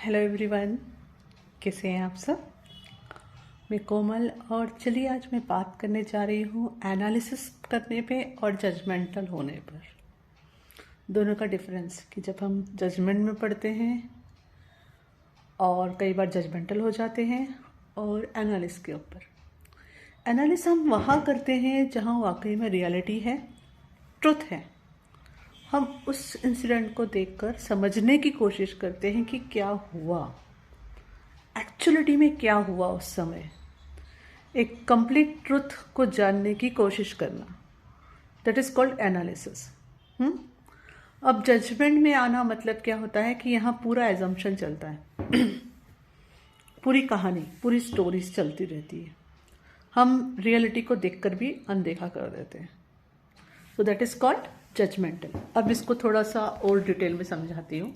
Hello everyone, कैसे हैं आप सब। मैं कोमल और चलिए आज मैं बात करने जा रही हूँ एनालिसिस करने पे और जजमेंटल होने पर। दोनों का डिफरेंस कि जब हम जजमेंट में पढ़ते हैं और कई बार जजमेंटल हो जाते हैं, और एनालिस के ऊपर। एनालिस हम वहाँ करते हैं जहाँ वाकई में रियलिटी है, ट्रुथ है। हम उस इंसिडेंट को देखकर समझने की कोशिश करते हैं कि क्या हुआ, एक्चुअलिटी में क्या हुआ उस समय। एक कंप्लीट ट्रुथ को जानने की कोशिश करना, दैट इज कॉल्ड एनालिसिस। अब जजमेंट में आना मतलब क्या होता है कि यहाँ पूरा एजम्पशन चलता है पूरी कहानी, पूरी स्टोरीज चलती रहती है। हम रियलिटी को देखकर भी अनदेखा कर देते हैं। So that is called judgmental. अब इसको थोड़ा सा और डिटेल में समझाती हूँ।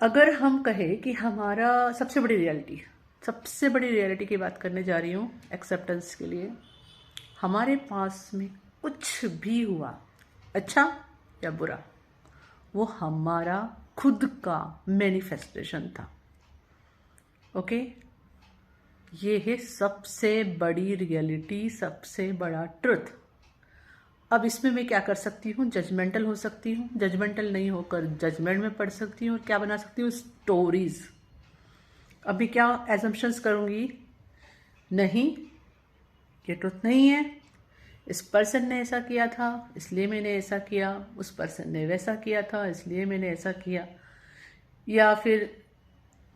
अगर हम कहें कि हमारा सबसे बड़ी रियलिटी की बात करने जा रही हूँ एक्सेप्टेंस के लिए, हमारे पास में कुछ भी हुआ, अच्छा या बुरा, वो हमारा खुद का मैनिफेस्टेशन था। ओके, ये है सबसे बड़ी रियलिटी, सबसे बड़ा ट्रुथ। अब इसमें मैं क्या कर सकती हूँ, जजमेंटल हो सकती हूँ, जजमेंटल नहीं होकर जजमेंट में पढ़ सकती हूँ, और क्या बना सकती हूँ, स्टोरीज। अभी क्या एजम्पशंस करूँगी, नहीं ये ट्रुथ नहीं है, इस पर्सन ने ऐसा किया था इसलिए मैंने ऐसा किया, उस पर्सन ने वैसा किया था इसलिए मैंने ऐसा किया, या फिर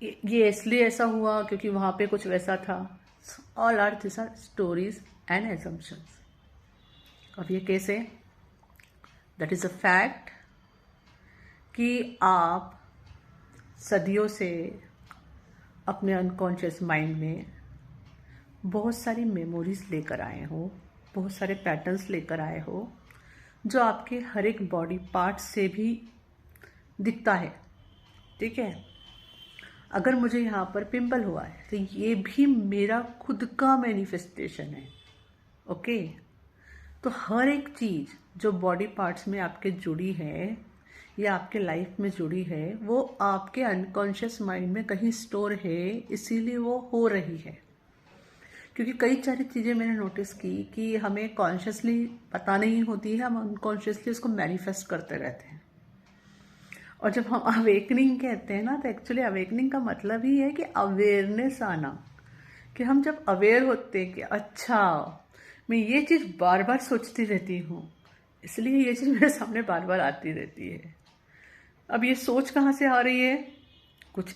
ये इसलिए ऐसा हुआ क्योंकि वहाँ पे कुछ वैसा था। All are this are stories and assumptions. अब ये कैसे, दैट इज़ अ फैक्ट कि आप सदियों से अपने अनकॉन्शियस माइंड में बहुत सारी मेमोरीज लेकर आए हो, बहुत सारे पैटर्न्स लेकर आए हो, जो आपके हर एक बॉडी पार्ट से भी दिखता है। ठीक है, अगर मुझे यहाँ पर पिंपल हुआ है तो ये भी मेरा खुद का मैनिफेस्टेशन है। ओके, तो हर एक चीज़ जो बॉडी पार्ट्स में आपके जुड़ी है या आपके लाइफ में जुड़ी है, वो आपके अनकॉन्शियस माइंड में कहीं स्टोर है, इसीलिए वो हो रही है। क्योंकि कई सारी चीज़ें मैंने नोटिस की कि हमें कॉन्शियसली पता नहीं होती है, हम अनकॉन्शियसली उसको मैनिफेस्ट करते रहते हैं। और जब हम अवेकनिंग कहते हैं ना, तो एक्चुअली अवेकनिंग का मतलब ही है कि अवेयरनेस आना, कि हम जब अवेयर होते हैं कि अच्छा मैं ये चीज़ बार बार सोचती रहती हूँ, इसलिए ये चीज़ मेरे सामने बार बार आती रहती है। अब ये सोच कहाँ से आ रही है, कुछ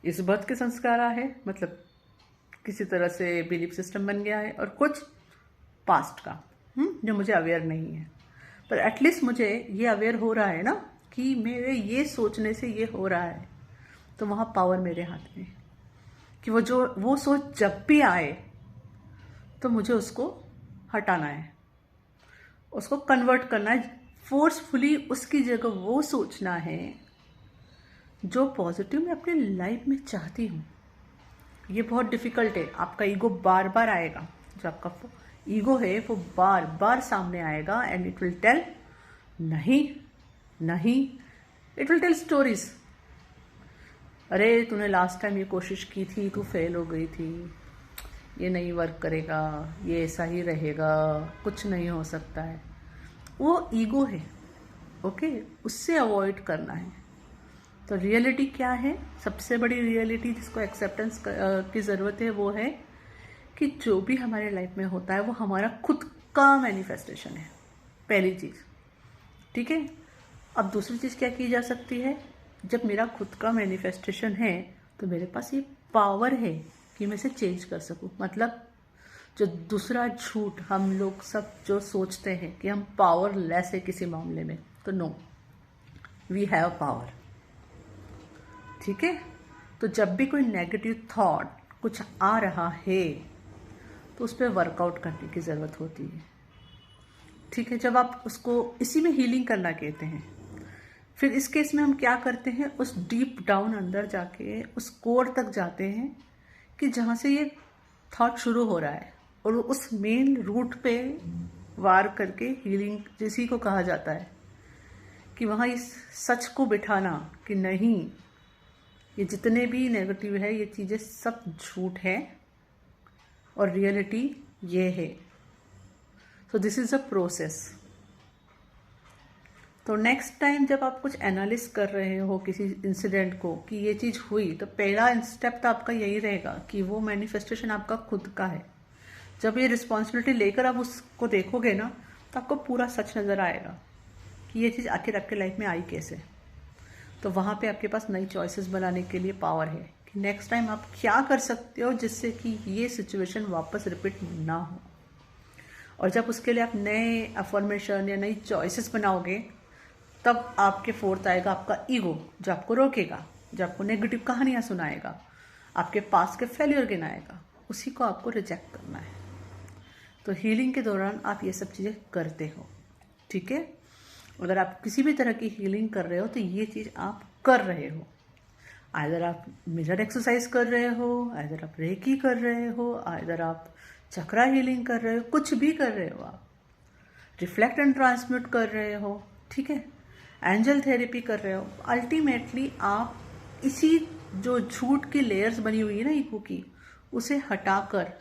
इस बर्थ के संस्कार है, मतलब किसी तरह से बिलीफ सिस्टम बन गया है, और कुछ पास्ट का जो मुझे अवेयर नहीं है। पर एटलीस्ट मुझे ये अवेयर हो रहा है ना कि मेरे ये सोचने से ये हो रहा है, तो वहाँ पावर मेरे हाथ में, कि वो सोच जब भी आए तो मुझे उसको हटाना है, उसको कन्वर्ट करना है, फोर्सफुली उसकी जगह वो सोचना है जो पॉजिटिव मैं अपने लाइफ में चाहती हूँ। ये बहुत डिफ़िकल्ट है। आपका ईगो बार बार आएगा, जो आपका ईगो है वो बार बार सामने आएगा, एंड इट विल टेल नहीं नहीं, इट विल टेल स्टोरीज। अरे तूने लास्ट टाइम ये कोशिश की थी, तू फेल हो गई थी, ये नहीं वर्क करेगा, ये ऐसा ही रहेगा, कुछ नहीं हो सकता है। वो ईगो है। ओके, उससे अवॉइड करना है। तो रियलिटी क्या है, सबसे बड़ी रियलिटी जिसको एक्सेप्टेंस की ज़रूरत है, वो है कि जो भी हमारे लाइफ में होता है वो हमारा खुद का मैनिफेस्टेशन है, पहली चीज़। ठीक है, अब दूसरी चीज़ क्या की जा सकती है, जब मेरा खुद का मैनिफेस्टेशन है तो मेरे पास ये पावर है कि मैं इसे चेंज कर सकूं। मतलब जो दूसरा झूठ हम लोग सब जो सोचते हैं कि हम पावरलेस है किसी मामले में, तो नो, वी हैव पावर। ठीक है, तो जब भी कोई नेगेटिव थॉट कुछ आ रहा है तो उस पर वर्कआउट करने की ज़रूरत होती है। ठीक है, जब आप उसको, इसी में हीलिंग करना कहते हैं। फिर इस केस में हम क्या करते हैं, उस डीप डाउन अंदर जाके उस कोर तक जाते हैं कि जहाँ से ये थॉट शुरू हो रहा है, और उस मेन रूट पे वार करके हीलिंग जिसी को कहा जाता है, कि वहाँ इस सच को बिठाना कि नहीं, ये जितने भी नेगेटिव है ये चीज़ें सब झूठ है और रियलिटी ये है। So this is a process. तो नेक्स्ट टाइम जब आप कुछ एनालिस कर रहे हो किसी इंसिडेंट को कि ये चीज़ हुई, तो पहला स्टेप तो आपका यही रहेगा कि वो मैनिफेस्टेशन आपका खुद का है। जब ये रिस्पॉन्सिबिलिटी लेकर आप उसको देखोगे ना, तो आपको पूरा सच नज़र आएगा कि ये चीज़ आखिर आपके लाइफ में आई कैसे। तो वहाँ पे आपके पास नई चॉइसेस बनाने के लिए पावर है कि नेक्स्ट टाइम आप क्या कर सकते हो जिससे कि ये सिचुएशन वापस रिपीट ना हो। और जब उसके लिए आप नए अफर्मेशन या नई चॉइसेस बनाओगे, तब आपके फोर्थ आएगा आपका ईगो, जो आपको रोकेगा, जो आपको नेगेटिव कहानियाँ सुनाएगा, आपके पास के फेलियर गिनाएगा। उसी को आपको रिजेक्ट करना है। तो हीलिंग के दौरान आप ये सब चीज़ें करते हो, ठीक है। अगर आप किसी भी तरह की हीलिंग कर रहे हो तो ये चीज़ आप कर रहे हो। आइदर आप मिरर एक्सरसाइज कर रहे हो, आइदर आप रेकी कर रहे हो, आइदर आप चक्रा हीलिंग कर रहे हो, कुछ भी कर रहे हो, आप रिफ्लेक्ट एंड ट्रांसम्यूट कर रहे हो, ठीक है, एंजल थेरेपी कर रहे हो। अल्टीमेटली आप इसी जो झूठ की लेयर्स बनी हुई है ना ईगो की, उसे हटाकर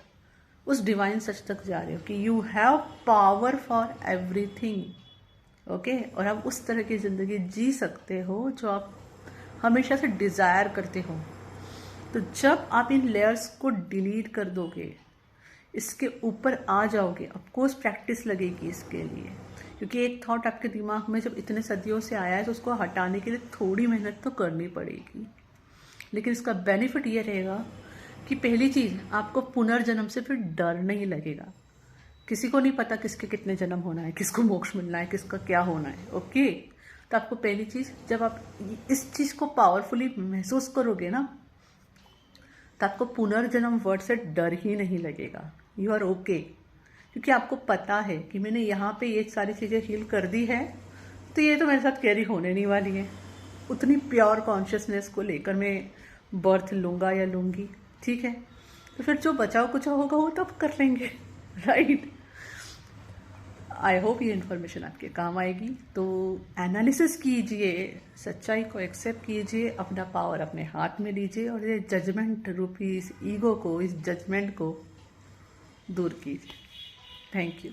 उस डिवाइन सच तक जा रहे हो कि you have power for everything, okay. और आप उस तरह की ज़िंदगी जी सकते हो जो आप हमेशा से डिज़ायर करते हो। तो जब आप इन लेयर्स को डिलीट कर दोगे, इसके ऊपर आ जाओगे, ऑफकोर्स प्रैक्टिस लगेगी इसके लिए, क्योंकि एक थॉट आपके दिमाग में जब इतने सदियों से आया है तो उसको हटाने के लिए थोड़ी मेहनत तो करनी पड़ेगी। लेकिन इसका बेनिफिट ये रहेगा कि पहली चीज़, आपको पुनर्जन्म से फिर डर नहीं लगेगा। किसी को नहीं पता किसके कितने जन्म होना है, किसको मोक्ष मिलना है, किसका क्या होना है, ओके। तो आपको पहली चीज़, जब आप इस चीज़ को पावरफुली महसूस करोगे ना, तो आपको पुनर्जन्म वर्ड से डर ही नहीं लगेगा। यू आर ओके, क्योंकि आपको पता है कि मैंने यहाँ पे ये सारी चीज़ें हील कर दी है, तो ये तो मेरे साथ कैरी होने नहीं वाली है। उतनी प्योर कॉन्शियसनेस को लेकर मैं बर्थ लूँगा या लूँगी, ठीक है। तो फिर जो बचाव कुछ होगा वो तब कर लेंगे, राइट। आई होप ये इन्फॉर्मेशन आपके काम आएगी। तो एनालिसिस कीजिए, सच्चाई को एक्सेप्ट कीजिए, अपना पावर अपने हाथ में लीजिए और ये जजमेंट रूपी इस ईगो को, इस जजमेंट को दूर कीजिए। Thank you.